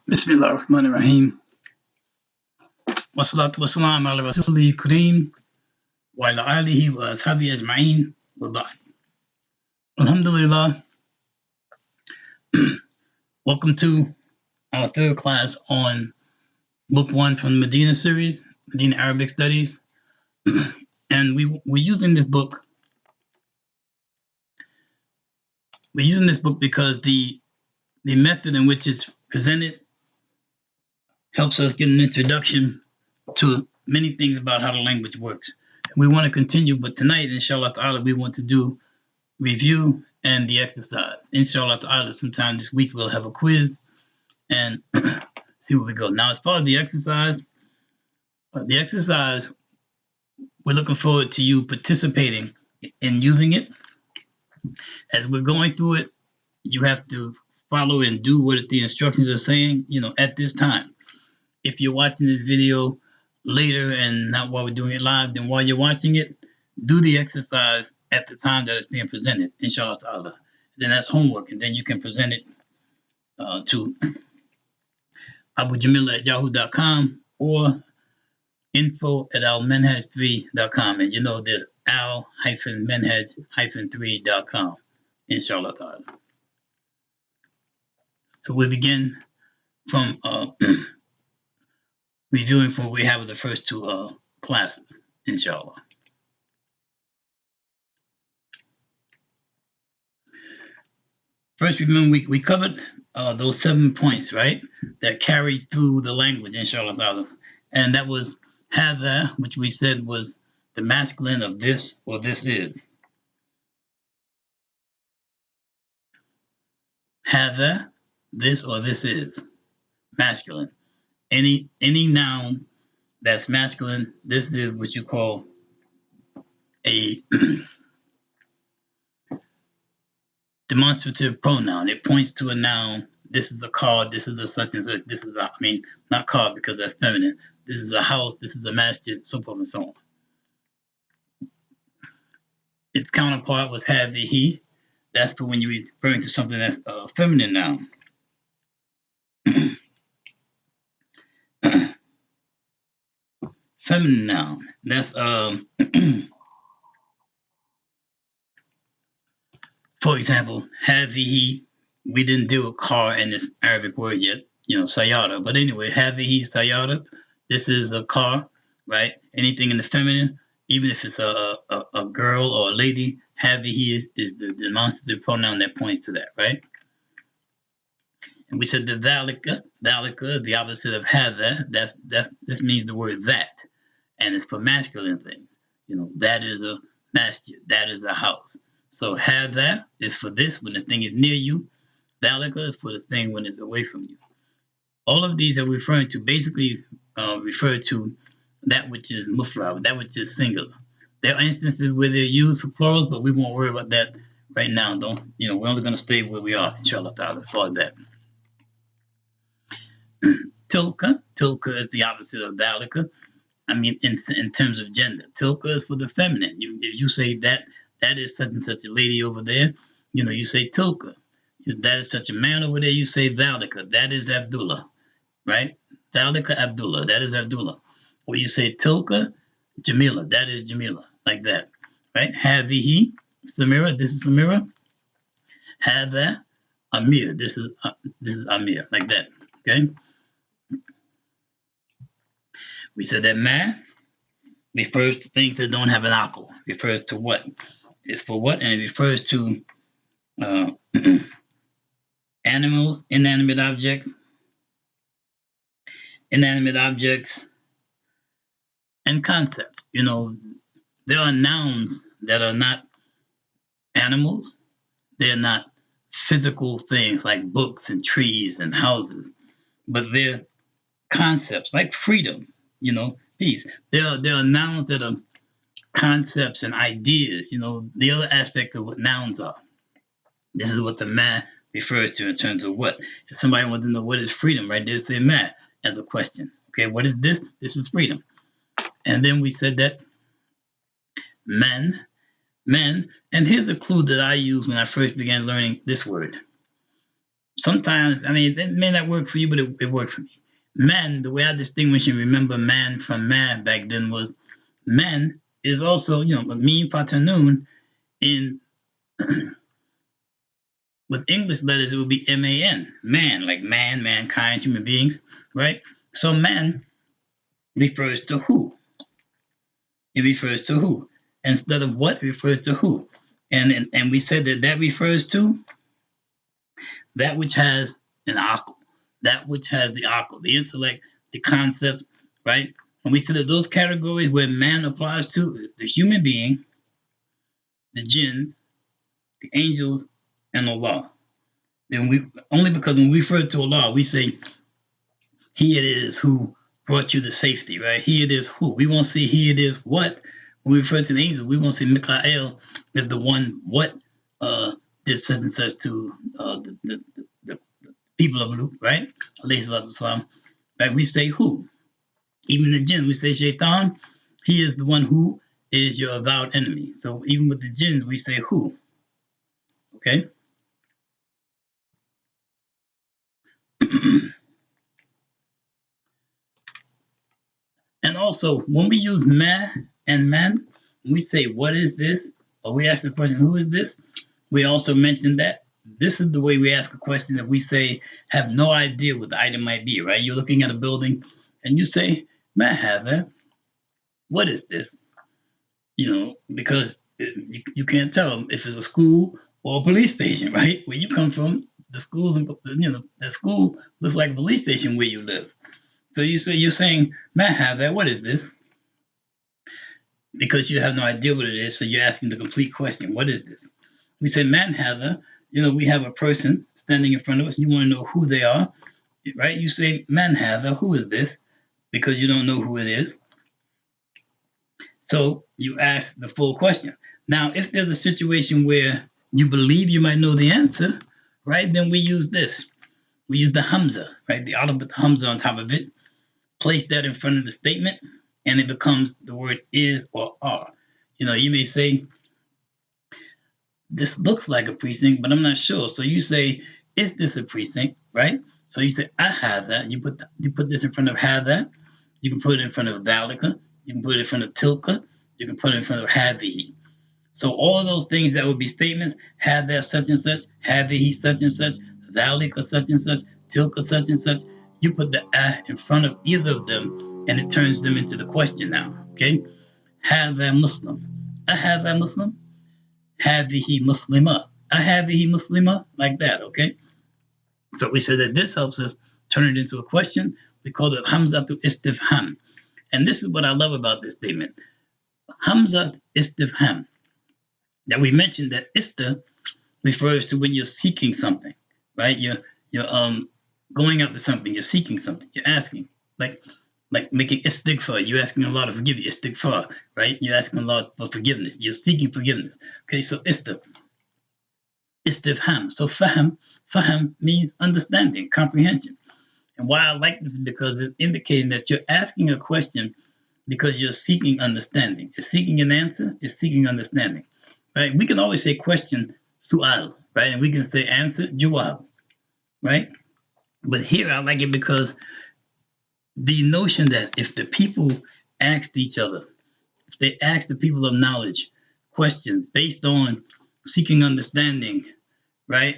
Bismillah ar-Rahman ar-Rahim. Wassalatu wassalam ala Rasulih Kareem wa ala alihi wa ashabihi ajma'in wa ba'd. Alhamdulillah. Welcome to our third class on Book 1 from the Medina series, Medina Arabic Studies. And we're using this book. We're using this book because the method in which it's presented helps us get an introduction to many things about how the language works. We want to continue, but tonight, inshallah ta'ala, we want to do review and the exercise. Inshallah ta'ala, sometime this week we'll have a quiz and see where we go. Now, as far as the exercise, we're looking forward to you participating in using it. As we're going through it, you have to follow and do what the instructions are saying, at this time. If you're watching this video later and not while we're doing it live, then while you're watching it, do the exercise at the time that it's being presented, inshallah ta'ala. Then that's homework, and then you can present it to abujamila@yahoo.com or info@almanhaj3.com. And there's al-manhaj-3.com, inshallah ta'ala. So we begin from reviewing from what we have with the first two classes, inshallah. First, remember we covered those 7 points, right, that carry through the language, inshallah ta'ala. And that was hadha, which we said was the masculine of this or this is. Hadha, this or this is masculine. Any noun that's masculine, this is what you call a demonstrative pronoun. It points to a noun. This is a car. This is a such and such. This is not car because that's feminine. This is a house. This is a masjid, so forth and so on. Its counterpart was hadhihi. That's for when you're referring to something that's a feminine noun. Feminine noun. That's for example, hadhihi. We didn't do a car in this Arabic word yet, sayara. But anyway, hadhihi sayara. This is a car, right? Anything in the feminine, even if it's a girl or a lady, hadhihi is the demonstrative pronoun that points to that, right? And we said the dhalika is the opposite of hadha. This means the word that, and it's for masculine things. That is a masjid, that is a house. So hadha is for this when the thing is near you. Dhalika is for the thing when it's away from you. All of these are referring to basically refer to that which is mufrad, that which is singular. There are instances where they're used for plurals, but we won't worry about that right now. We're only going to stay where we are, inshallah ta'ala, as far as that. Tilka is the opposite of dhalika. In terms of gender, tilka is for the feminine. If you say that is such and such a lady over there, you say tilka. If that is such a man over there, you say dhalika. That is Abdullah, right? Dhalika Abdullah. That is Abdullah. Or you say tilka Jamila. That is Jamila, like that, right? Hadhihi Samira. This is Samira. Hadha Amir. This is Amir, like that. Okay. We said that ma refers to things that don't have an akal. Refers to what? It's for what? And it refers to animals, inanimate objects, and concepts. There are nouns that are not animals. They're not physical things like books and trees and houses, but they're concepts like freedom, peace. There are nouns that are concepts and ideas, the other aspect of what nouns are. This is what the ma refers to in terms of what. If somebody wants to know what is freedom, right, they say ma as a question. Okay, what is this? This is freedom. And then we said that men, and here's a clue that I used when I first began learning this word. Sometimes, it may not work for you, but it worked for me. Man, the way I distinguish and remember man from man back then was man is also, a mean paternun in with English letters, it would be man, man, like man, mankind, human beings, right? So man refers to who. It refers to who. Instead of what, it refers to who. And we said that refers to that which has an akal, that which has the akal, the intellect, the concepts, right? And we said that those categories where man applies to is the human being, the jinns, the angels, and Allah. Then we only because when we refer to Allah, we say He it is who brought you to safety, right? He it is who. We won't say He it is what. When we refer to the angels, we won't say Mikael is the one what did such and such to the people of Lut, right? Alayhi salatu wasalam. Right? We say who. Even the jinn, we say Shaitan, he is the one who is your avowed enemy. So even with the jinns, we say who. Okay? And also, when we use ma and man, when we say, what is this? Or we ask the question, who is this? We also mention that this is the way we ask a question if we say, have no idea what the item might be, right? You're looking at a building and you say, ma hada, what is this? Because you can't tell if it's a school or a police station, right? Where you come from, the schools, that school looks like a police station where you live. So you're saying, man, have that. What is this? Because you have no idea what it is, so you're asking the complete question. What is this? We say, man, have a. We have a person standing in front of us. You want to know who they are, right? You say, man, have a. Who is this? Because you don't know who it is. So you ask the full question. Now, if there's a situation where you believe you might know the answer, right, then we use this. We use the Hamza, right, the alphabet Hamza on top of it. Place that in front of the statement, and it becomes the word is or are. You may say, this looks like a precinct, but I'm not sure. So you say, is this a precinct, right? So you say, I have that. You put this in front of have that. You can put it in front of Dalika. You can put it in front of Tilka. You can put it in front of Hadihi. So all of those things that would be statements, had that such and such, Hadihi such and such, Dalika such and such, Tilka such and such. You put the in front of either of them, and it turns them into the question now. Okay? Hada Muslim. Hada Muslim. Hadihi Muslima. Hadihi Muslima. Like that. Okay? So we said that this helps us turn it into a question. We call it Hamzatu Istifham. And this is what I love about this statement. Hamza Istifham. That we mentioned that ista refers to when you're seeking something, right? You're going after something, you're seeking something, you're asking, like making istighfar. You're asking Allah to forgive you, istighfar, right? You're asking Allah for forgiveness. You're seeking forgiveness. Okay, so istifham. So faham means understanding, comprehension. And why I like this is because it's indicating that you're asking a question because you're seeking understanding. It's seeking an answer, it's seeking understanding. Right? We can always say question, su'al, right? And we can say answer, jawab, right? But here I like it because the notion that if the people asked each other, if they asked the people of knowledge questions based on seeking understanding, right?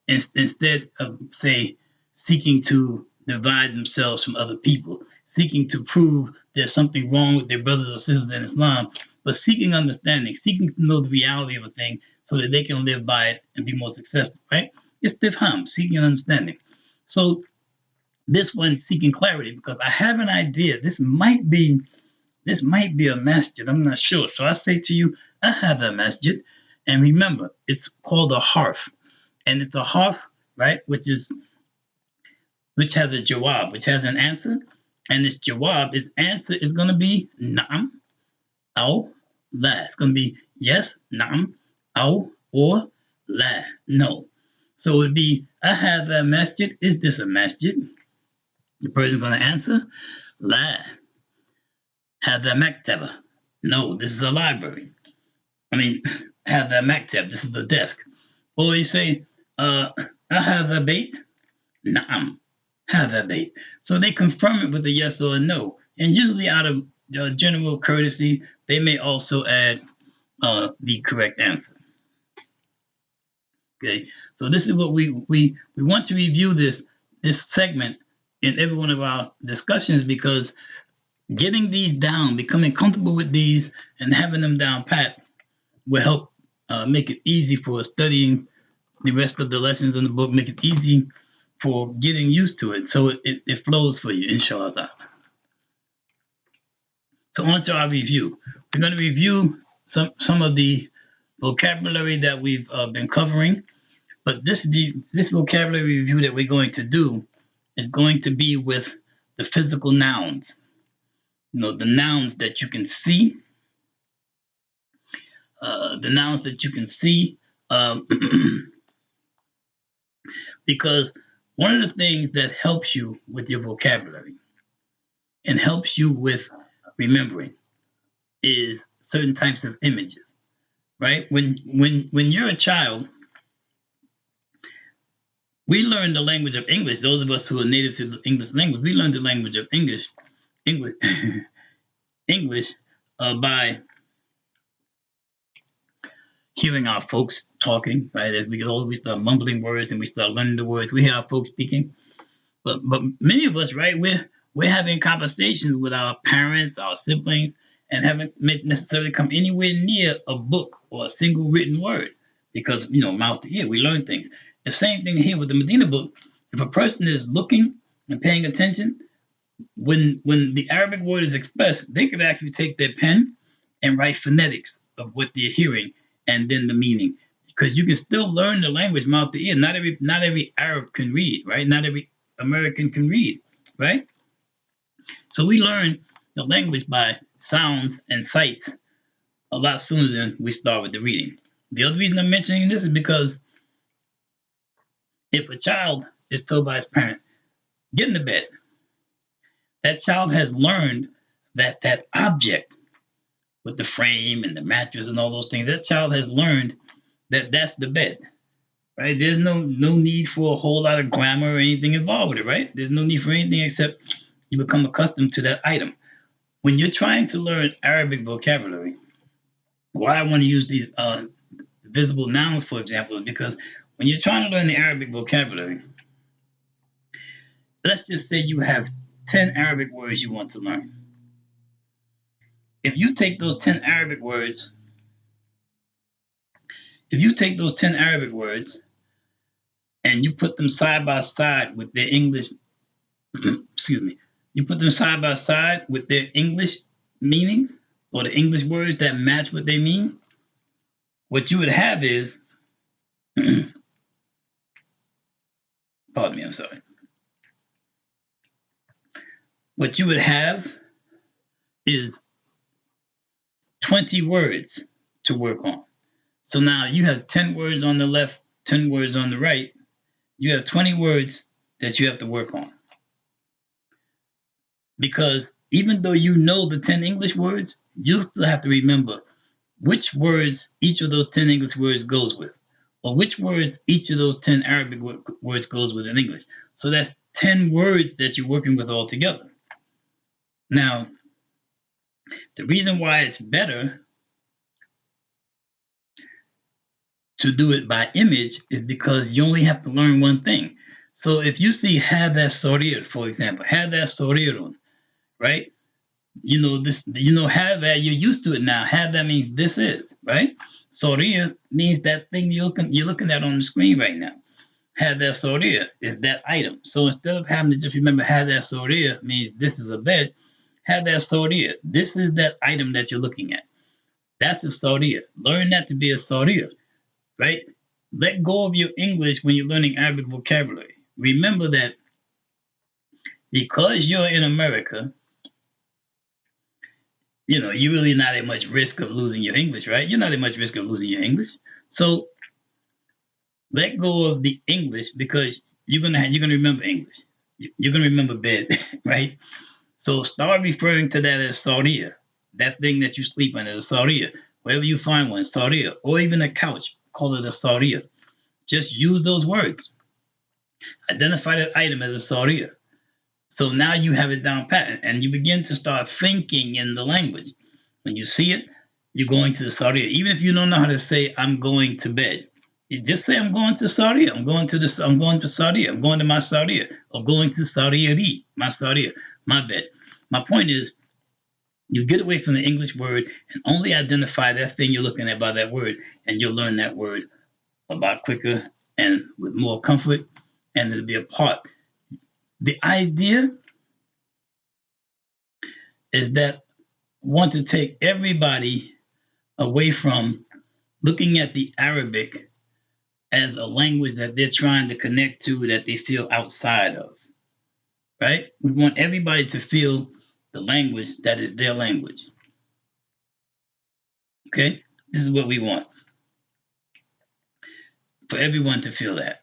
Instead of, say, seeking to divide themselves from other people, seeking to prove there's something wrong with their brothers or sisters in Islam, but seeking understanding, seeking to know the reality of a thing so that they can live by it and be more successful, right? It's tifham, seeking understanding. So this one seeking clarity because I have an idea. This might be a masjid. I'm not sure. So I say to you, I have a masjid. And remember, it's called a harf. and it's a harf, right, which has a jawab, which has an answer, and this jawab, its answer is going to be na'am, aw, la. It's going to be yes, na'am, aw, or la, no. So it would be ahadha masjid, is this a masjid? The person's going to answer la. Hadha maktaba, no, this is a library. I mean, hadha maktab, this is the desk. Or you say ahadha bayt, na'am, hadha bayt. So they confirm it with a yes or a no. And usually out of general courtesy, they may also add the correct answer. Okay, so this is what we want to review this segment in every one of our discussions, because getting these down, becoming comfortable with these, and having them down pat will help make it easy for studying the rest of the lessons in the book. Make it easy for getting used to it, so it flows for you, inshallah. So on to our review. We're going to review some of the vocabulary that we've been covering. But this vocabulary review that we're going to do is going to be with the physical nouns. You know, the nouns that you can see. Because one of the things that helps you with your vocabulary and helps you with remembering is certain types of images, right? When you're a child, we learn the language of English. Those of us who are native to the English language, we learn the language of English by hearing our folks talking, right? As we get older, we start mumbling words and we start learning the words. We hear our folks speaking, but many of us, right? We're having conversations with our parents, our siblings, and haven't necessarily come anywhere near a book or a single written word, because mouth to ear, we learn things. The same thing here with the Madinah book. If a person is looking and paying attention, when the Arabic word is expressed, they could actually take their pen and write phonetics of what they're hearing and then the meaning, because you can still learn the language mouth to ear. Not every Arab can read, right? Not every American can read, right? So we learn the language by sounds and sights a lot sooner than we start with the reading. The other reason I'm mentioning this is because if a child is told by his parent, get in the bed, that child has learned that object with the frame and the mattress and all those things, that child has learned that that's the bed, right? There's no need for a whole lot of grammar or anything involved with it, right? There's no need for anything except you become accustomed to that item. When you're trying to learn Arabic vocabulary, why I want to use these visible nouns, for example, is because when you're trying to learn the Arabic vocabulary, let's just say you have 10 Arabic words you want to learn. If you take those 10 Arabic words, and you put them side by side with their English, excuse me, you put them side by side with their English meanings, or the English words that match what they mean, what you would have is, pardon me, I'm sorry. What you would have is 20 words to work on. So now you have 10 words on the left, 10 words on the right. You have 20 words that you have to work on. Because even though you know the 10 English words, you still have to remember which words each of those 10 English words goes with, or which words each of those 10 Arabic words goes with in English. So that's 10 words that you're working with all together. Now, the reason why it's better to do it by image is because you only have to learn one thing. So if you see hada sorir, for example, hada sorirun, right? Hada, you're used to it now. Hada means this is, right? Sorir means that thing you're looking at on the screen right now. Hada sorir is that item. So instead of having to just remember hada sorir means this is a bed, hada sorir, this is that item that you're looking at. That's a sorir. Learn that to be a sorir, right? let go of your English when you're learning Arabic vocabulary. Remember that because you're in America, you're really not at much risk of losing your English, right? You're not at much risk of losing your English. So let go of the English because you're gonna remember English. You're gonna remember bed, right? So start referring to that as Saudia. That thing that you sleep on is a Saudia. Wherever you find one, Saudia, or even a couch, call it a Saudia. Just use those words. Identify that item as a Saudia. So now you have it down pat, and you begin to start thinking in the language. When you see it, you're going to the Saudia. Even if you don't know how to say "I'm going to bed," you just say "I'm going to Saudia. I'm going to this. I'm going to Saudia. I'm going to my Saudia. Or going to Saudia, my Saudia, my bed." My point is, you get away from the English word and only identify that thing you're looking at by that word, and you'll learn that word a lot quicker and with more comfort, and it'll be a part. The idea is that I want to take everybody away from looking at the Arabic as a language that they're trying to connect to that they feel outside of, right? We want everybody to feel the language that is their language. Okay? This is what we want for everyone to feel that.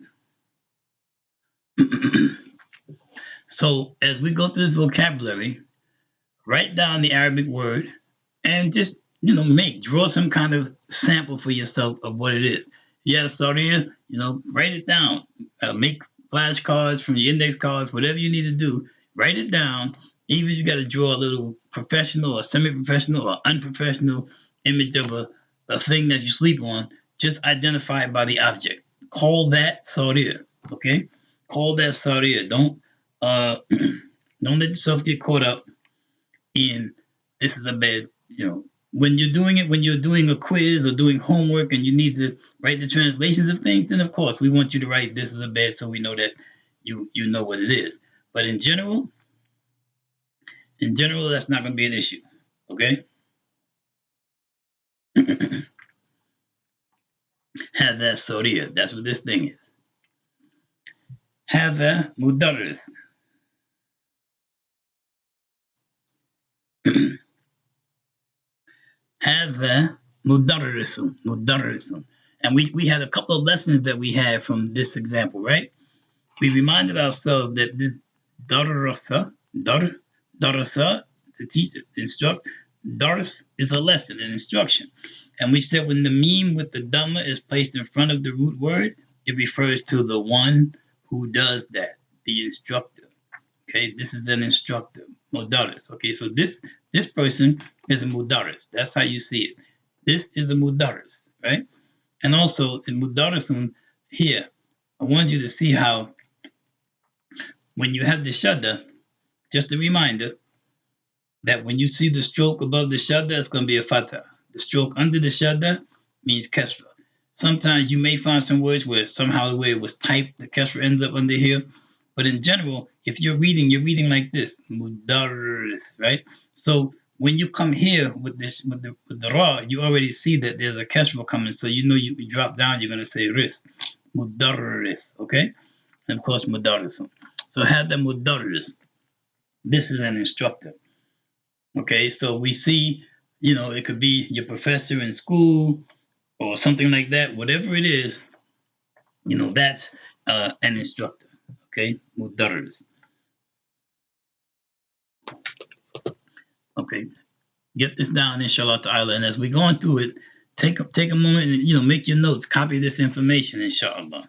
So as we go through this vocabulary, write down the Arabic word and just draw some kind of sample for yourself of what it is. Yeah, sorry, write it down. Make flashcards from your index cards, whatever you need to do. Write it down. Even if you got to draw a little professional or semi-professional or unprofessional image of a thing that you sleep on, just identify it by the object. Call that Saudia, okay? Call that Saudia. Don't don't let yourself get caught up in this is a bed. When you're doing it, when you're doing a quiz or doing homework and you need to write the translations of things, then of course we want you to write this is a bed so we know that you know what it is. But in general, that's not going to be an issue. Okay. Have that Soria. That's what this thing is. Have the mudarris. Have the mudarrisun. And we had a couple of lessons that we had from this example, right? We reminded ourselves that this darasa, to teach, to instruct, daras is a lesson, an instruction. And we said when the meme with the dhamma is placed in front of the root word, it refers to the one who does that, the instructor. Okay, this is an instructor, mudaris. Okay, so this person is a mudaris. That's how you see it. This is a mudaris, right? And also in mudarisun here, I want you to see how when you have the shadda, just a reminder that when you see the stroke above the shadda, it's going to be a fatha. The stroke under the shadda means kasra. Sometimes you may find some words where somehow the way it was typed, the kasra ends up under here. But in general, if you're reading like this, mudarris, right? So when you come here with this with the ra, you already see that there's a kasra coming. So you drop down, you're going to say ris, mudarris, okay? And of course, mudarrisun. So have the mudarris. This is an instructor. Okay, so we see, it could be your professor in school or something like that. Whatever it is, that's an instructor. Okay, mudarris. Okay, get this down, inshallah ta'ala. And as we're going through it, take a moment and make your notes, copy this information, inshallah.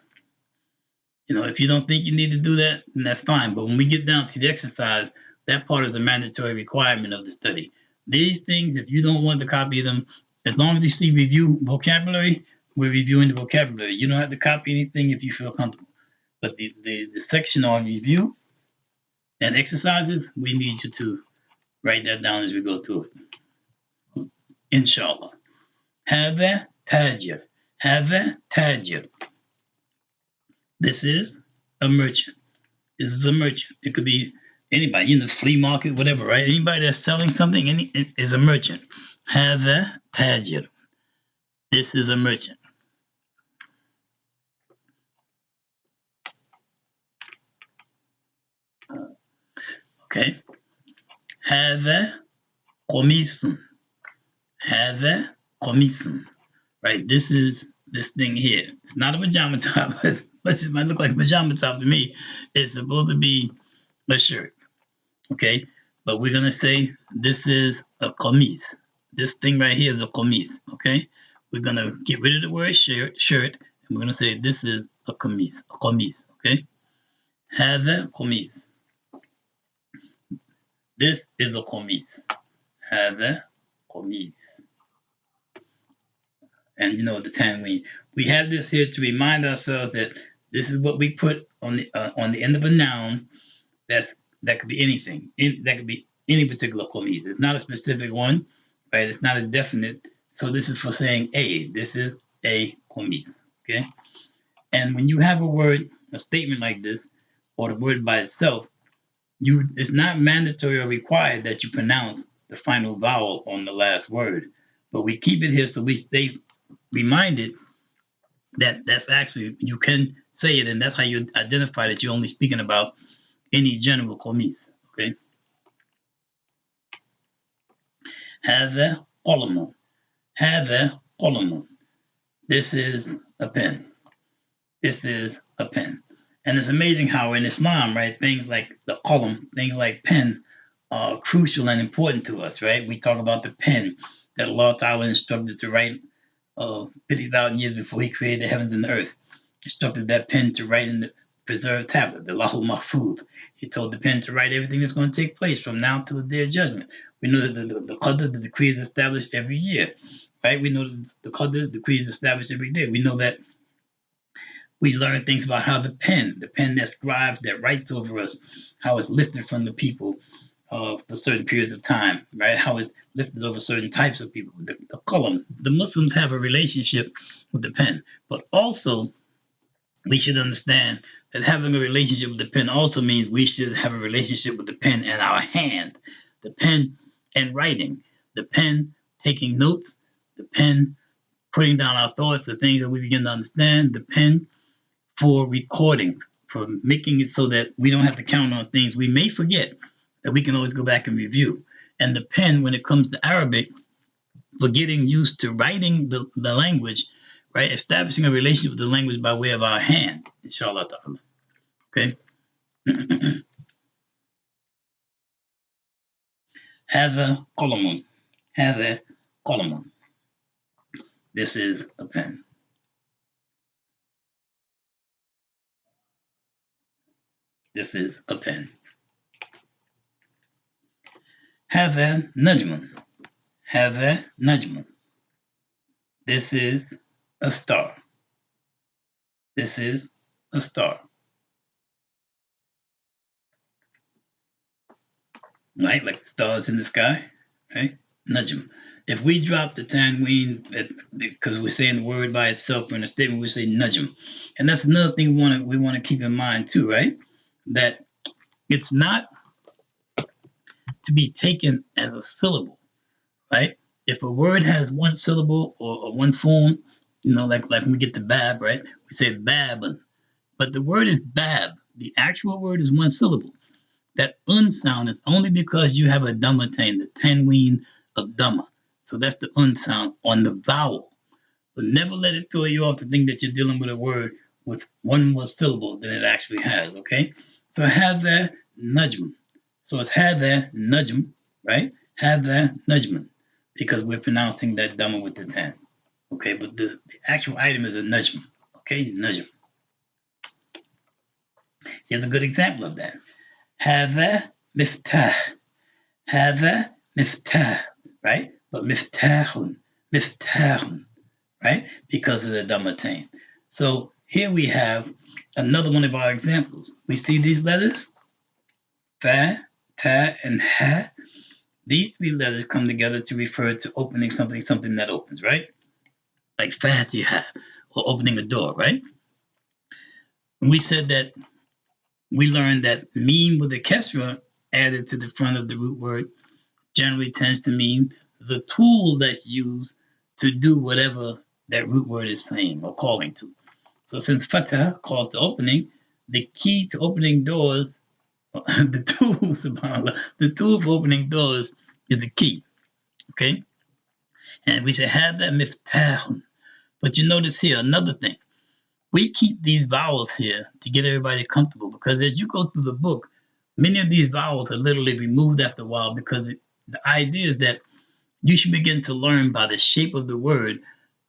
If you don't think you need to do that, then that's fine. But when we get down to the exercise, that part is a mandatory requirement of the study. These things, if you don't want to copy them, as long as you see review vocabulary, we're reviewing the vocabulary. You don't have to copy anything if you feel comfortable. But the section on review and exercises, we need you to write that down as we go through it. Inshallah. Hada tajir. Hada tajir. This is a merchant. This is a merchant. It could be anybody, flea market, whatever, right? Anybody that's selling something is a merchant. Hada tajir. This is a merchant. Okay. هذا قميص. هذا قميص. Right. This is this thing here. It's not a pajama top. But it might look like a pajama top to me. It's supposed to be a shirt. Okay. But we're gonna say this is a qamis. This thing right here is a qamis. Okay. We're gonna get rid of the word shirt, and we're gonna say this is a qamis. A qamis. Okay. هذا قميص. This is a qamis. هذا قميص. And the tanween. We have this here to remind ourselves that this is what we put on the end of a noun. That could be anything. That could be any particular qamis. It's not a specific one, right? It's not a definite. So this is for saying a. This is a qamis. Okay. And when you have a statement like this, or the word by itself, it's not mandatory or required that you pronounce the final vowel on the last word, but we keep it here so we stay reminded that that's actually, you can say it, and that's how you identify that you're only speaking about any general qamis. Okay. هذا قلم. هذا قلم. This is a pen. This is a pen. And it's amazing how in Islam, right, things like the qalam, things like pen, are crucial and important to us, right? We talk about the pen that Allah Ta'ala instructed to write 50,000 years before He created the heavens and the earth. Instructed that pen to write in the preserved tablet, the Lahul Mahfuz. He told the pen to write everything that's going to take place from now till the day of judgment. We know that the Qadr, the decree, is established every year, right? We know that the Qadr, the decree, is established every day. We know that we learn things about how the pen that scribes, that writes over us, how it's lifted from the people for certain periods of time, right? How it's lifted over certain types of people. The qalam, the Muslims have a relationship with the pen, but also we should understand that having a relationship with the pen also means we should have a relationship with the pen and our hand, the pen and writing, the pen taking notes, the pen putting down our thoughts, the things that we begin to understand, the pen for recording, for making it so that we don't have to count on things we may forget, that we can always go back and review. And the pen, when it comes to Arabic, for getting used to writing the language, right? Establishing a relationship with the language by way of our hand, inshallah ta'ala. Okay? هذا قلم. هذا قلم. This is a pen. This is a pen. هذا نجم. هذا نجم. This is a star. This is a star. Right? Like the stars in the sky, right? Najm. If we drop the tanween, because we're saying the word by itself in a statement, we say najm. And that's another thing we want to keep in mind too, right? That it's not to be taken as a syllable, right? If a word has one syllable or one form, like when we get to bab, right? We say babun, but the word is bab. The actual word is one syllable. That un sound is only because you have a dhammatain, the tanween of dhamma. So that's the un sound on the vowel. But never let it throw you off to think that you're dealing with a word with one more syllable than it actually has, okay? So hadha najm. So it's hadha najm, right? Hadha najman, because we're pronouncing that dhamma with the tan, okay? But the actual item is a najm, okay? Najm. Here's a good example of that. هذا مفتاح. هذا مفتاح, right? But مفتاح, مفتاح, right? Because of the dhammatain. So here we have another one of our examples. We see these letters, fa, ta, and ha. These three letters come together to refer to opening something that opens, right? Like fatiha, or opening a door, right? And we said that we learned that meme with a kesra added to the front of the root word generally tends to mean the tool that's used to do whatever that root word is saying or calling to. So since fatah calls to opening, the key to opening doors subhanAllah, the tool for opening doors is a key. Okay, and we should have that miftah. But you notice here another thing. We keep these vowels here to get everybody comfortable because as you go through the book, many of these vowels are literally removed after a while because the idea is that you should begin to learn by the shape of the word.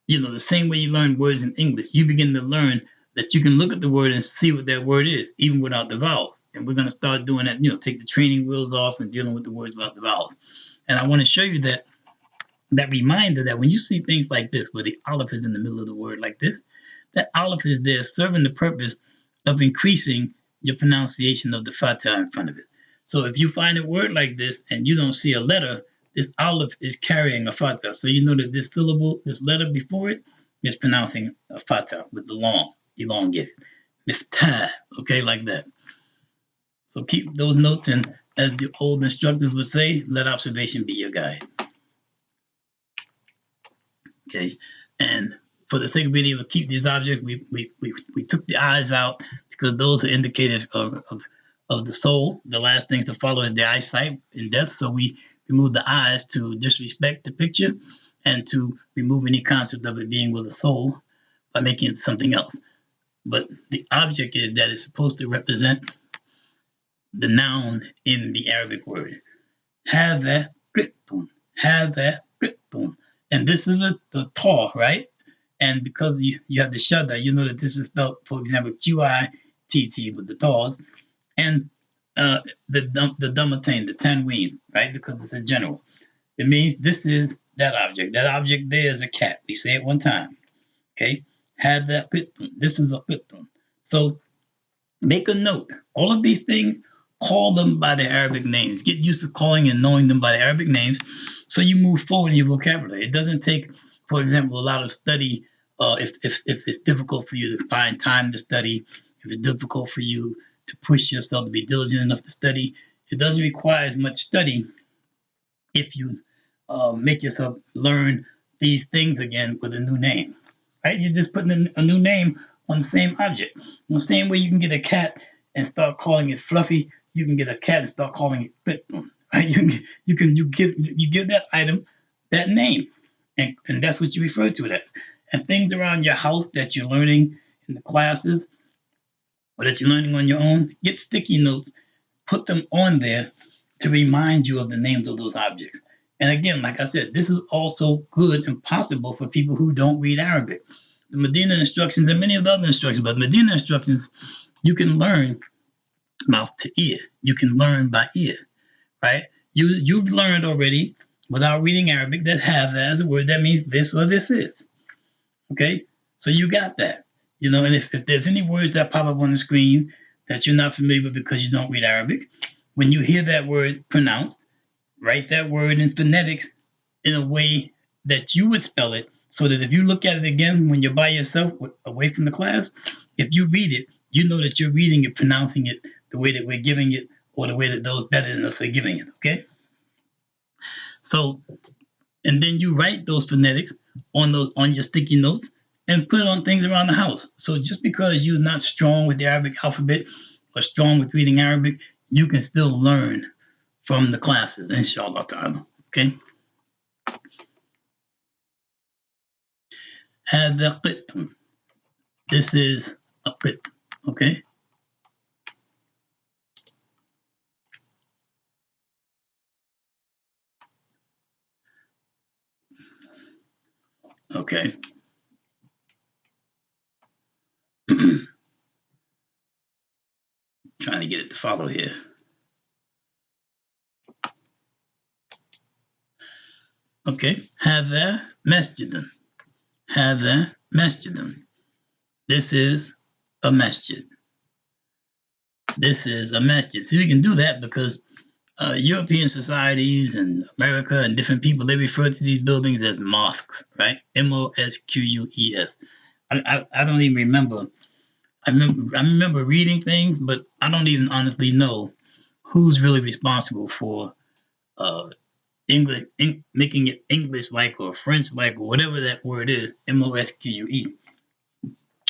You know, the same way you learn words in English, you begin to learn that you can look at the word and see what that word is, even without the vowels. And we're going to start doing that, take the training wheels off and dealing with the words without the vowels. And I want to show you that reminder that when you see things like this, where the aleph is in the middle of the word like this, that aleph is there serving the purpose of increasing your pronunciation of the fatah in front of it. So if you find a word like this and you don't see a letter, this aleph is carrying a fatah. So you know that this syllable, this letter before it, is pronouncing a fatah with the long, elongated. Miftah, okay, like that. So keep those notes, and as the old instructors would say, let observation be your guide. Okay, and for the sake of being able to keep these objects, we took the eyes out because those are indicative of the soul. The last things to follow is the eyesight in death. So we remove the eyes to disrespect the picture and to remove any concept of it being with a soul by making it something else. But the object is that it's supposed to represent the noun in the Arabic word. Hada qitun. Hada qitun. And this is the ta, right? And because you have the shadda, you know that this is spelled, for example, Qitt with the taws, and the damatain, the tanween, right? Because it's a general. It means this is that object. That object there is a cat. We say it one time. Okay? Hada qitun. This is a qitun. So make a note. All of these things, call them by their Arabic names. Get used to calling and knowing them by their Arabic names so you move forward in your vocabulary. It doesn't take, for example, a lot of study if it's difficult for you to find time to study, if it's difficult for you to push yourself to be diligent enough to study. It doesn't require as much study if you make yourself learn these things again with a new name, right? You're just putting a new name on the same object. In the same way you can get a cat and start calling it Fluffy, you can get a cat and start calling it Pitbull, right? You give that item that name, and that's what you refer to it as. And things around your house that you're learning in the classes or that you're learning on your own, get sticky notes, put them on there to remind you of the names of those objects. And again, like I said, this is also good and possible for people who don't read Arabic. The Madinah instructions and many of the other instructions, but the Madinah instructions, you can learn mouth to ear. You can learn by ear, right? You've learned already without reading Arabic that have that as a word that means this or this is. Okay? So you got that. And if there's any words that pop up on the screen that you're not familiar with because you don't read Arabic, when you hear that word pronounced, write that word in phonetics in a way that you would spell it so that if you look at it again when you're by yourself away from the class, if you read it, you know that you're reading it, pronouncing it the way that we're giving it or the way that those better than us are giving it, okay? So, and then you write those phonetics on your sticky notes and put it on things around the house. So just because you're not strong with the Arabic alphabet or strong with reading Arabic, you can still learn from the classes, inshallah ta'ala. Okay? هذا قط. This is a qit. Okay? Okay. Trying to get it to follow here. Okay. هذا مسجد. هذا مسجد. This is a masjid. This is a masjid. See, we can do that because European societies and America and different people, they refer to these buildings as mosques, right? Mosques. I don't even remember. I remember reading things, but I don't even honestly know who's really responsible for English, making it English-like or French-like or whatever that word is, Mosque.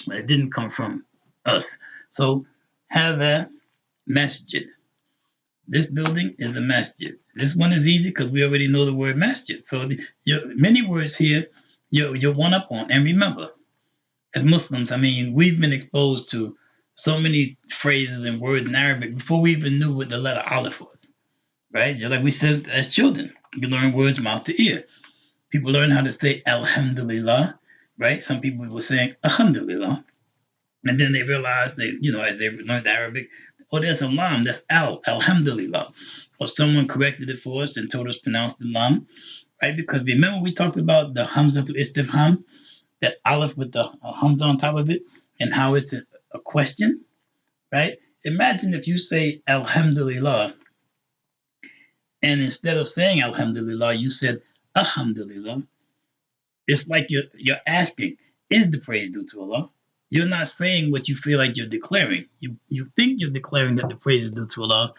But it didn't come from us. So have a masjid. This building is a masjid. This one is easy because we already know the word masjid. So many words here you're one up on. And remember, as Muslims, I mean, we've been exposed to so many phrases and words in Arabic before we even knew what the letter Aleph was, right? Just like we said as children, we learn words mouth to ear. People learn how to say Alhamdulillah, right? Some people were saying Alhamdulillah. And then they realized they, as they learned Arabic, oh, there's a lam, that's Alhamdulillah. Or someone corrected it for us and told us pronounce the lam, right? Because remember we talked about the Hamza to Istifham, that Aleph with the Hamza on top of it, and how it's a question, right? Imagine if you say Alhamdulillah, and instead of saying Alhamdulillah, you said Alhamdulillah. It's like you're asking, is the praise due to Allah? You're not saying what you feel like you're declaring. You think you're declaring that the praise is due to Allah,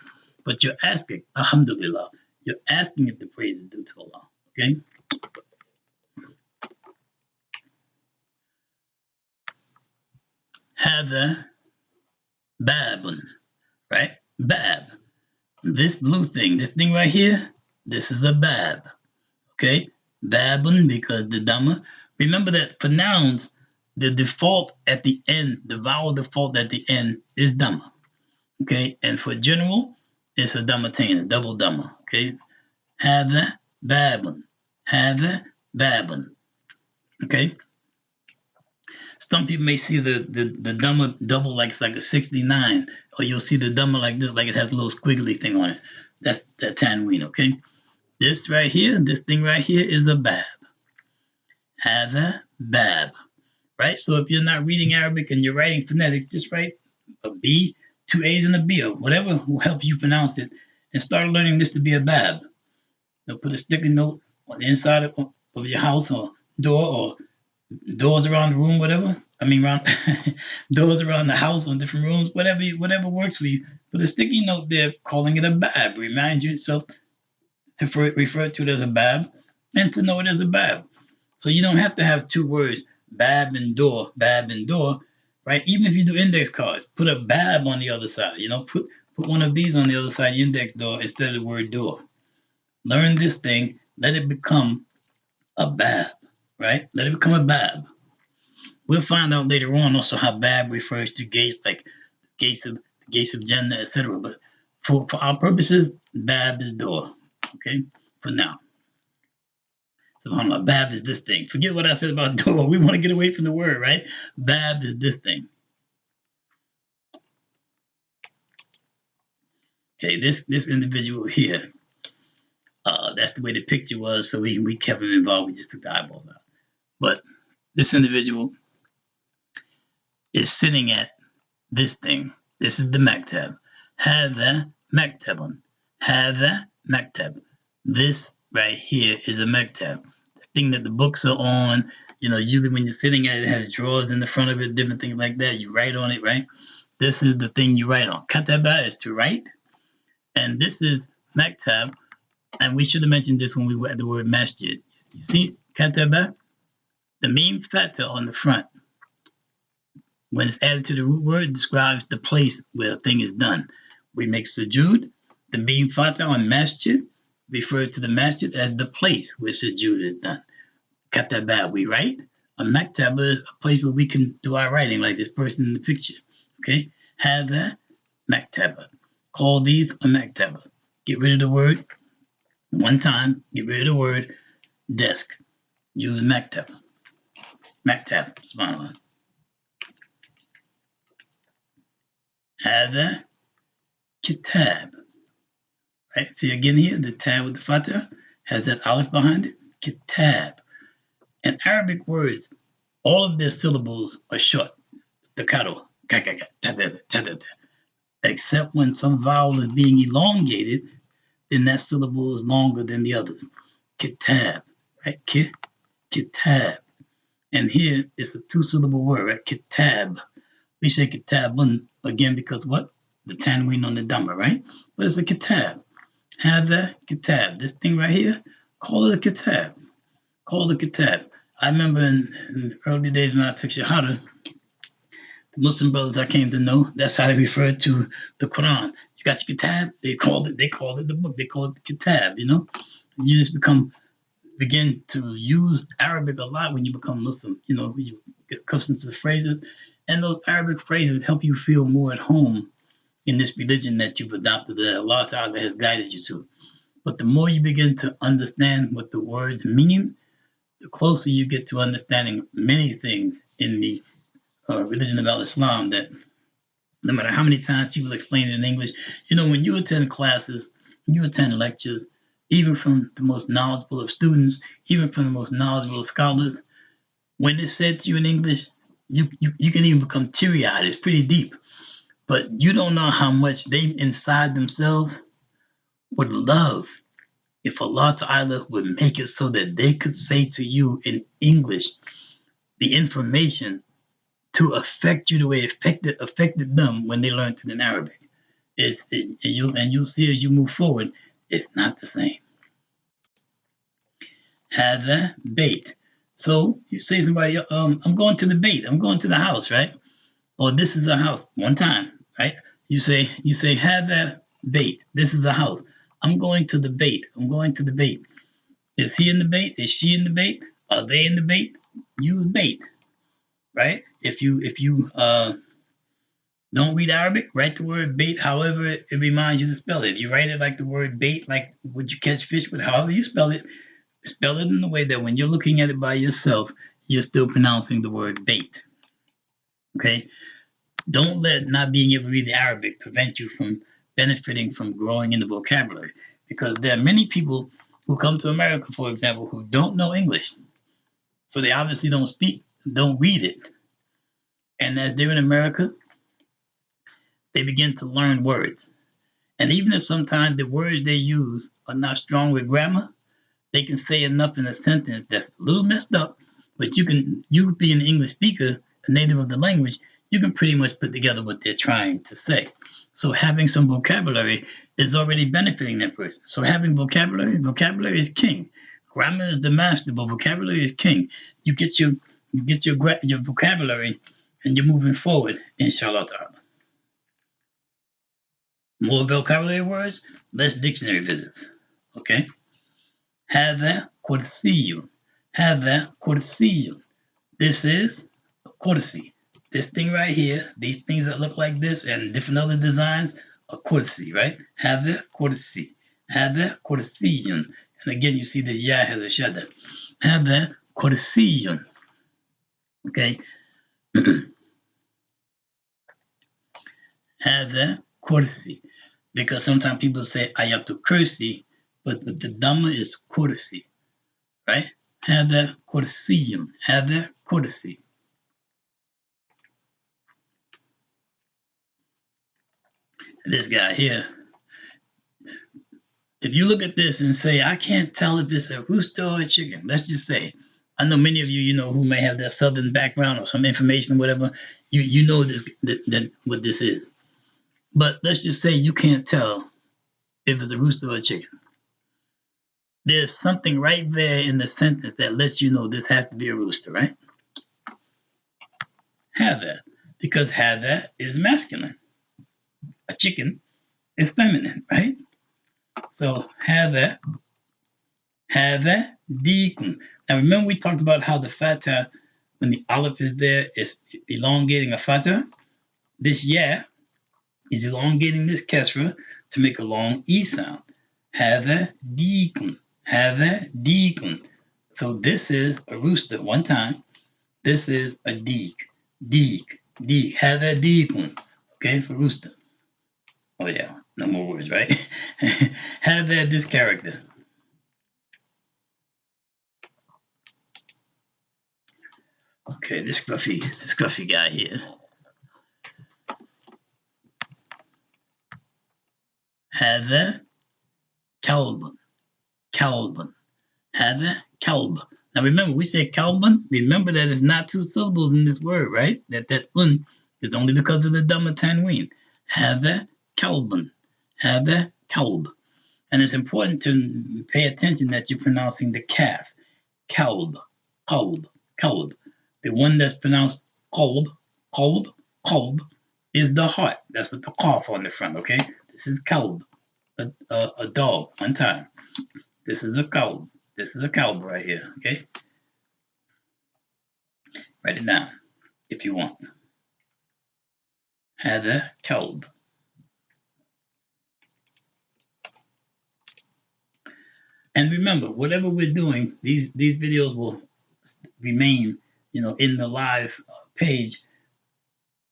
but you're asking, Alhamdulillah. You're asking if the praise is due to Allah. Okay? Hada babun, right? Bab. This blue thing, this thing right here, this is a bab. Okay? Babun because the Dhamma. Remember that for nouns, the default at the end, the vowel default at the end is Dhamma. Okay? And for general, it's a Dhammatain, double Dhamma. Okay? Hada babun. Hada babun. Okay? Some people may see the Dhamma double like it's like a 69, or you'll see the Dhamma like this, like it has a little squiggly thing on it. That's that tanween, okay? This right here, this thing right here is a bab. Hada bab, right? So if you're not reading Arabic and you're writing phonetics, just write a B, two A's and a B, or whatever will help you pronounce it, and start learning this to be a bab. They'll put a sticky note on the inside of your house or door or doors around the room, whatever. I mean, around doors around the house or different rooms, whatever works for you. Put a sticky note there calling it a bab. Remind yourself to refer to it as a bab and to know it as a bab. So you don't have to have two words, bab and door, right? Even if you do index cards, put a bab on the other side. Put one of these on the other side, index door, instead of the word door. Learn this thing, let it become a bab, right? Let it become a bab. We'll find out later on also how bab refers to gates, like gates of Jannah, etc. But for our purposes, bab is door. Okay, for now. SubhanAllah, bab is this thing. Forget what I said about door. We want to get away from the word, right? Bab is this thing. Okay, this individual here, that's the way the picture was, so we kept him involved. We just took the eyeballs out. But this individual is sitting at this thing. This is the maktab. Hada maktabun. Hada maktab. This right here is a maktab. The thing that the books are on. Usually when you're sitting at it, it has drawers in the front of it, different things like that. You write on it, right? This is the thing you write on. Kataba is to write. And this is maktab. And we should have mentioned this when we were at the word masjid. You see kataba? The meme fatha on the front, when it's added to the root word, describes the place where a thing is done. We make sujood. The meme fatha on masjid refers to the masjid as the place where sujood is done. Kataba, we write. A maktaba is a place where we can do our writing, like this person in the picture. Okay? Hada maktaba. Call these a maktaba. Get rid of the word one time. Get rid of the word desk. Use maktaba. Maktab, subhanAllah. Hada kitab. Right? See again here, the tab with the fatah has that aleph behind it. Kitab. And Arabic words, all of their syllables are short. Staccato. Except when some vowel is being elongated, then that syllable is longer than the others. Kitab. Right? Kitab. And here it's a two-syllable word, right? Kitab. We say kitabun again because what? The tanween on the dhamma, right? But it's a kitab. Hada kitab. This thing right here, call it a kitab. Call it a kitab. I remember in the early days when I took Shahada, the Muslim brothers I came to know, that's how they referred to the Quran. You got your kitab? They called it the book. They call it the kitab, you know? You just begin to use Arabic a lot when you become Muslim. You know, you get accustomed to the phrases, and those Arabic phrases help you feel more at home in this religion that you've adopted, that Allah Ta'ala has guided you to. But the more you begin to understand what the words mean, the closer you get to understanding many things in the religion of Islam, that no matter how many times people explain it in English, you know, when you attend classes, when you attend lectures, even from the most knowledgeable of students, even from the most knowledgeable of scholars, when it's said to you in English, you can even become teary-eyed. It's pretty deep. But you don't know how much they inside themselves would love if Allah Ta'ala would make it so that they could say to you in English the information to affect you the way it affected them when they learned it in Arabic. You'll see as you move forward, it's not the same. Hada bait. So you say to somebody, I'm going to the bait. I'm going to the house, right? Or this is a house. One time, right? You say hada bait. This is a house. I'm going to the bait. I'm going to the bait. Is he in the bait? Is she in the bait? Are they in the bait? Use bait, right? If you don't read Arabic, write the word bait however it reminds you to spell it. If you write it like the word bait, like would you catch fish with, however you spell it in a way that when you're looking at it by yourself, you're still pronouncing the word bait. Okay? Don't let not being able to read the Arabic prevent you from benefiting from growing in the vocabulary, because there are many people who come to America, for example, who don't know English. So they obviously don't read it. And as they're in America, they begin to learn words. And even if sometimes the words they use are not strong with grammar, they can say enough in a sentence that's a little messed up, but you being an English speaker, a native of the language, you can pretty much put together what they're trying to say. So having some vocabulary is already benefiting that person. So having vocabulary is king. Grammar is the master, but vocabulary is king. You get your vocabulary, and you're moving forward, inshallah ta'ala. More vocabulary words, less dictionary visits. Okay? هذا كرسي. هذا كرسي. This is a kursi. This thing right here, these things that look like this and different other designs, a kursi, right? هذا كرسي. هذا كرسي. And again, you see this ya has a shadda. هذا كرسي. Okay? هذا كرسي. Because sometimes people say ayatul kursi, but the dhamma is kursi, right? هذا كرسي. هذا كرسي. This guy here, if you look at this and say, I can't tell if it's a rooster or a chicken, let's just say, I know many of you, you know, who may have that southern background or some information or whatever, you know this that what this is. But let's just say you can't tell if it's a rooster or a chicken. There's something right there in the sentence that lets you know this has to be a rooster, right? Hada, because hada is masculine. A chicken is feminine, right? So hada dikun. Now remember we talked about how the fatah, when the aleph is there, is elongating a fatah. This ya is elongating this kesra to make a long e sound. Hada dikun. Hada dikun. So this is a rooster one time. This is a deek. Deek. Hada dikun. Okay, for rooster. Oh yeah, no more words, right? Have this character. Okay, this scruffy guy here. هذا كلب. كلب. هذا كلب. Now remember, we said kalban. Remember that it's not two syllables in this word, right? That is only because of the dhamma tanween. هذا كلب. هذا كلب. And it's important to pay attention that you're pronouncing the kaf. Kalb. Kalb. Kalb. The one that's pronounced qalb, qalb, qalb, is the heart. That's what the qaf on the front, okay? This is kalb, a dog, one time. This is a kalb. This is a kalb right here, okay? Write it down if you want. هذا كلب. And remember, whatever we're doing, these videos will remain, in the live page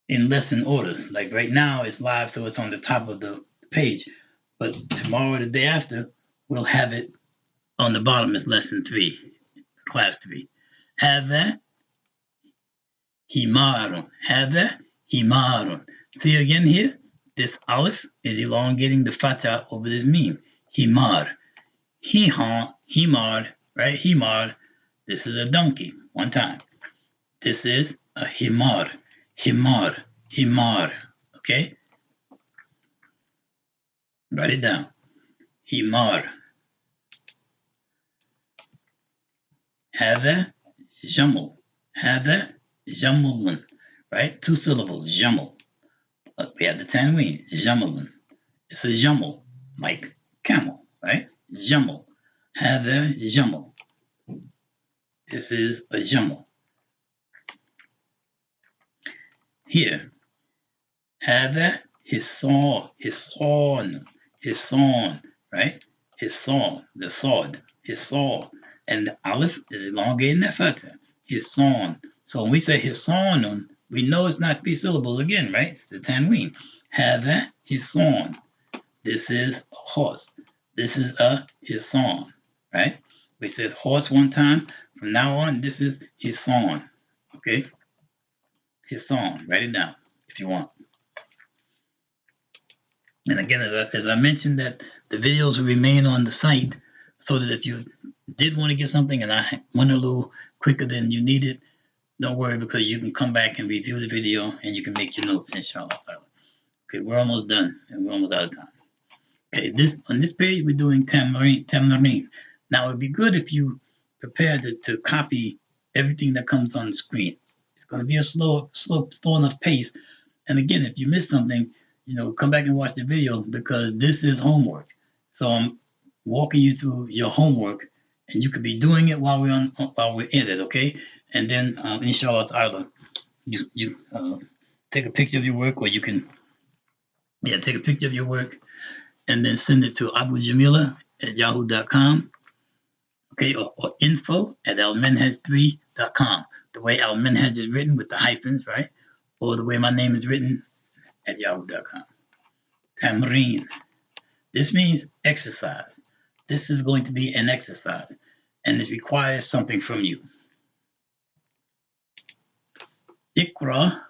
in lesson orders. Like right now, it's live, so it's on the top of the page. But tomorrow, or the day after, we'll have it on the bottom as lesson 3, class 3. هذا حمار. هذا حمار. See again here, this aleph is elongating the fatah over this meme. Himar. Himar, right? Himar. This is a donkey. One time. This is a himar. Himar. Himar. Okay? Write it down. Himar. هذا جمل. هذا جمل. Right? 2 syllables. Jamel. We have the tanween. Jamalun. It's a jamel, like camel, right? Jamel. هذا jamel. This is a jamel. Here. هذا حصان. حصان. حصان, right? Hisan, the sword. Hisan. And the aleph is elongating that fatah. Hisan. So when we say hisanun, we know it's not 3 syllables again, right? It's the tanween. هذا حصان. This is a horse. This is a hisan, right? We said horse one time. From now on, this is hisan, okay? Hisan. Write it down if you want. And again, as I mentioned, that the videos will remain on the site so that if you did want to get something and I went a little quicker than you needed, don't worry, because you can come back and review the video and you can make your notes, inshallah. Okay, we're almost done and we're almost out of time. Okay, on this page, we're doing tamreen. Now, it'd be good if you prepare to copy everything that comes on the screen. It's going to be a slow enough pace. And again, if you miss something, come back and watch the video, because this is homework. So I'm walking you through your homework, and you could be doing it while we're in it, okay? And then, inshallah ta'ala, you take a picture of your work, or you can, take a picture of your work, and then send it to abujamila@yahoo.com, okay, or info@almanhaj3.com. The way Al-Manhaj is written with the hyphens, right? Or the way my name is written at yahoo.com. Tamreen. This means exercise. This is going to be an exercise, and it requires something from you. Iqra,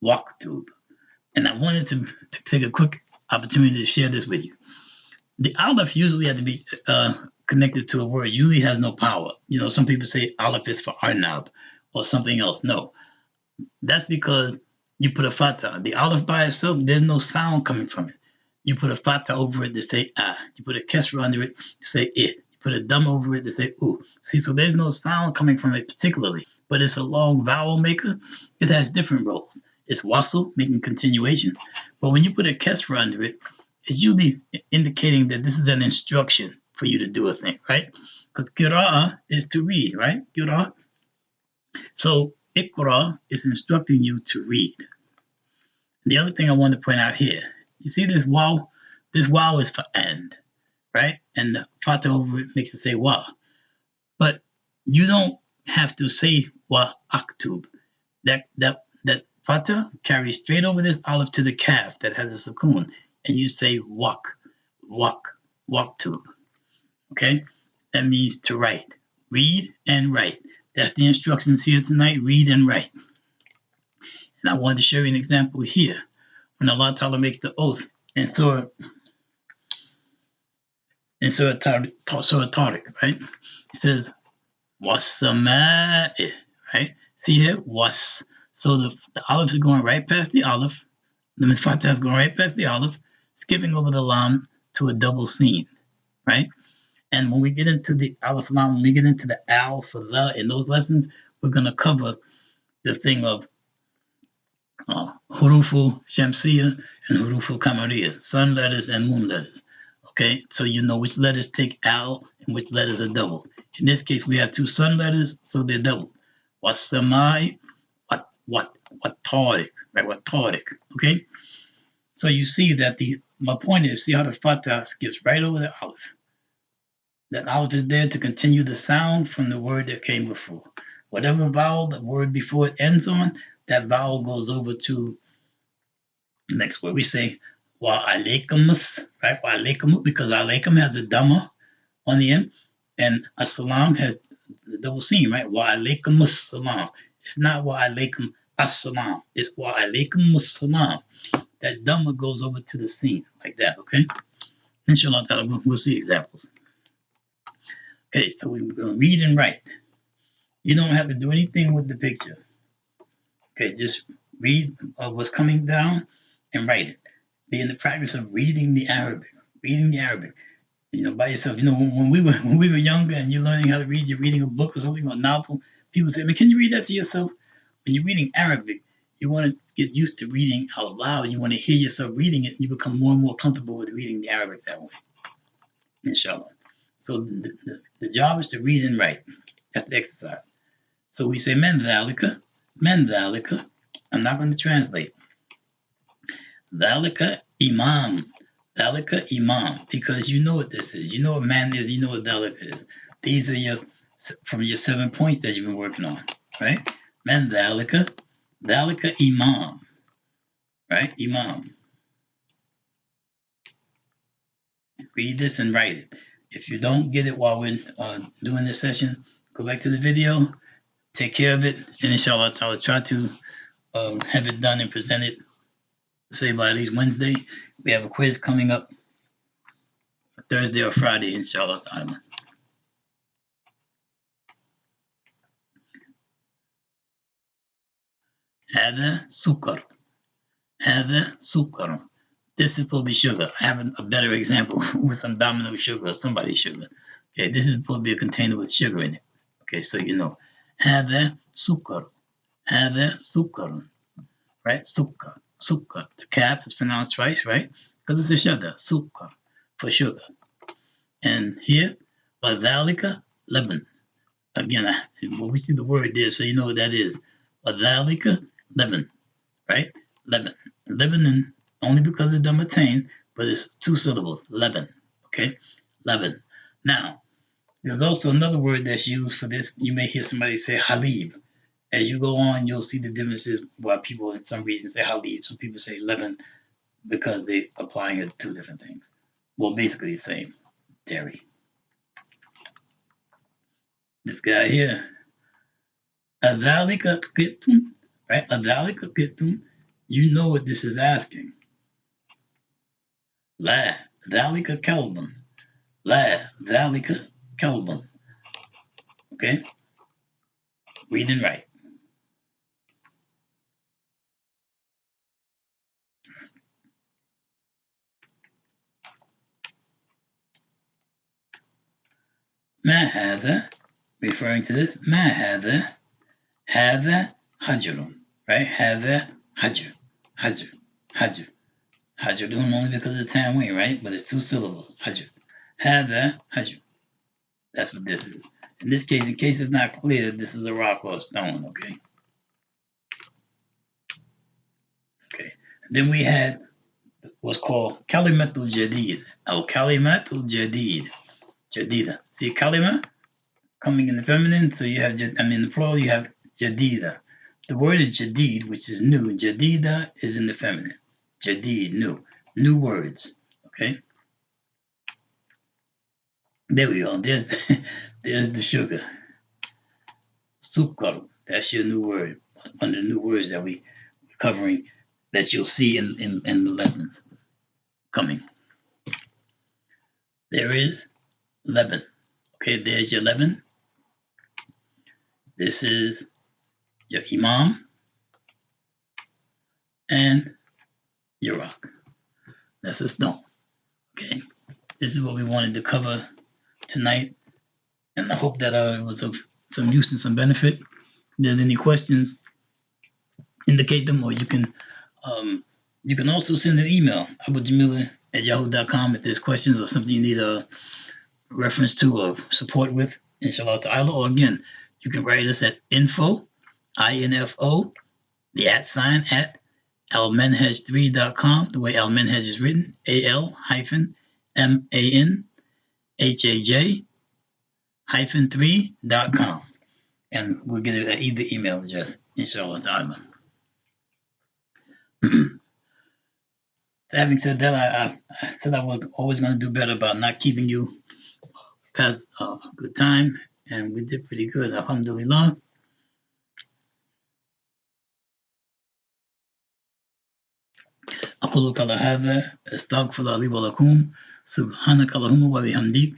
waktub. And I wanted to take a quick opportunity to share this with you. The aleph usually has to be connected to a word. Usually has no power. Some people say aleph is for arnab or something else. No, that's because you put a fatah. The aleph by itself, there's no sound coming from it. You put a fatah over it to say ah. You put a kesra under it to say it. You put a dam over it to say ooh. See, so there's no sound coming from it particularly, but it's a long vowel maker. It has different roles. It's wasl, making continuations. But when you put a kesra under it, it's usually indicating that this is an instruction for you to do a thing, right? Because qira'ah is to read, right? Qira'ah. So Iqra is instructing you to read. The other thing I want to point out here, you see this waw? This waw is for and, right? And the fatah over it makes it say wa. But you don't have to say wa aktub. That fatah carries straight over this aleph to the kaf that has a sukoon, and you say waktub. Okay? That means to write. Read and write. That's the instructions here tonight. Read and write. And I wanted to show you an example here. When Allah Ta'ala makes the oath in Surah Tariq, right? It says, wasama'i, right? See here? Was. So the aleph is going right past the aleph. The fatah is going right past the aleph, skipping over the lam to a double scene, right? And when we get into the aleph lam, when we get into the al for the in those lessons, we're going to cover the thing of Hurufu Shamsiya and Hurufu Kamariya, sun letters and moon letters. Okay, so you know which letters take Al and which letters are double. In this case, we have two sun letters, so they're double. Wasamai, what Tariq, right? What Tariq, okay? So you see that my point is, see how the Fatah skips right over the Aleph. That Aleph is there to continue the sound from the word that came before. Whatever vowel the word before it ends on, that vowel goes over to the next word. We say wa alaikumus, right? Wa alaikum, because alaikum has a dhamma on the end, and assalam has the double seam, right? Wa alaikumus salam. It's not wa alaikum assalam. It's wa alaikumus salam. That dhamma goes over to the seam like that, okay? Inshallah, we'll see examples. Okay, so we're going to read and write. You don't have to do anything with the picture. Okay, just read what's coming down and write it. Be in the practice of reading the Arabic. Reading the Arabic. You know, by yourself. You know, when we were younger and you're learning how to read, you're reading a book or something, or a novel. People say, "Man, can you read that to yourself?" When you're reading Arabic, you want to get used to reading out loud. You want to hear yourself reading it. You become more and more comfortable with reading the Arabic that way. Inshallah. So the job is to read and write. That's the exercise. So we say men dhalika. I'm not going to translate. Dhalika imam. Dhalika imam. Because you know what this is. You know what man is. You know what dhalika is. These are from your 7 points that you've been working on. Right? Men dhalika. Dhalika imam. Right? Imam. Read this and write it. If you don't get it while we're doing this session, go back to the video, take care of it, and inshallah, I'll try to have it done and present it, say by at least Wednesday. We have a quiz coming up Thursday or Friday, inshallah. Hada sukar. Hada sukar. This is supposed to be sugar. I have a better example with some domino sugar or somebody's sugar. Okay, this is supposed to be a container with sugar in it. Okay, so you know. Hada sukar. Hada sukar. Right? Sukkar. Sukkar. The cap is pronounced twice, right? Because it's a shada. Sukkar. For sugar. And here, Vadhalika Lebanon. Again, when we see the word there, so you know what that is. Vadhalika Lebanon. Right? Lebanon. Lebanon, only because it's Dhammatain, but it's two syllables. Lebanon. Okay? Lebanon. Now, there's also another word that's used for this. You may hear somebody say Halib. As you go on, you'll see the differences why people, in some reason, say Halib. Some people say Lebanon because they're applying it to two different things. Well, basically the same. Dairy. This guy here. Adhalika Kittum, right? Adhalika Kittum. You know what this is asking. La. Adhalika Kelban. La. Adhalika Kelban. Okay? Read and write. Ma hada, referring to this. Ma hada. Hada hajrun. Right? Hada hajr. Hajr. Hajr. Hajrun only because of the tanween, right? But it's two syllables. Hajr. Hada hajr. That's what this is. In this case, in case it's not clear, this is a rock or a stone, okay? Okay. And then we had what's called kalimatul jadid. Al kalimatul jadid. Jadida. See kalima coming in the feminine, so you have, in the plural, you have jadida. The word is jadid, which is new. Jadida is in the feminine. Jadid, new. New words, okay? There we go. There's the sugar. Sukar. That's your new word. One of the new words that we're covering that you'll see in the lessons coming. There is Lebanon. Okay, there's your Lebanon. This is your Imam and your rock. That's a stone. Okay, this is what we wanted to cover tonight, and I hope that it was of some use and some benefit. If there's any questions, indicate them, or you can also send an email, abujamila@yahoo.com, if there's questions or something you need a reference to or support with, inshallah ta'ala. Or again, you can write us at info, info, the @ at almanhaj3.com, the way Al-Manhaj is written, al-manhaj-3.com, and we'll get it at either email address, inshallah ta'ala. Having said that, I said I was always going to do better about not keeping you past a good time, and we did pretty good, alhamdulillah. أقول قال هذا أستغفر الله لي ولكم سبحانك اللهم وبحمدك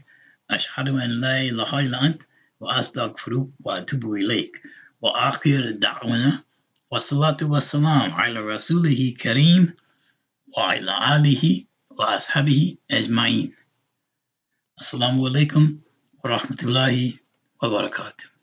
أشهد أن لا إله إلا أنت وأستغفرك وأتوب إليك وآخر دعوانا والصلاة والسلام على رسوله الكريم وعلى آله وأصحابه أجمعين. السلام عليكم ورحمة الله وبركاته.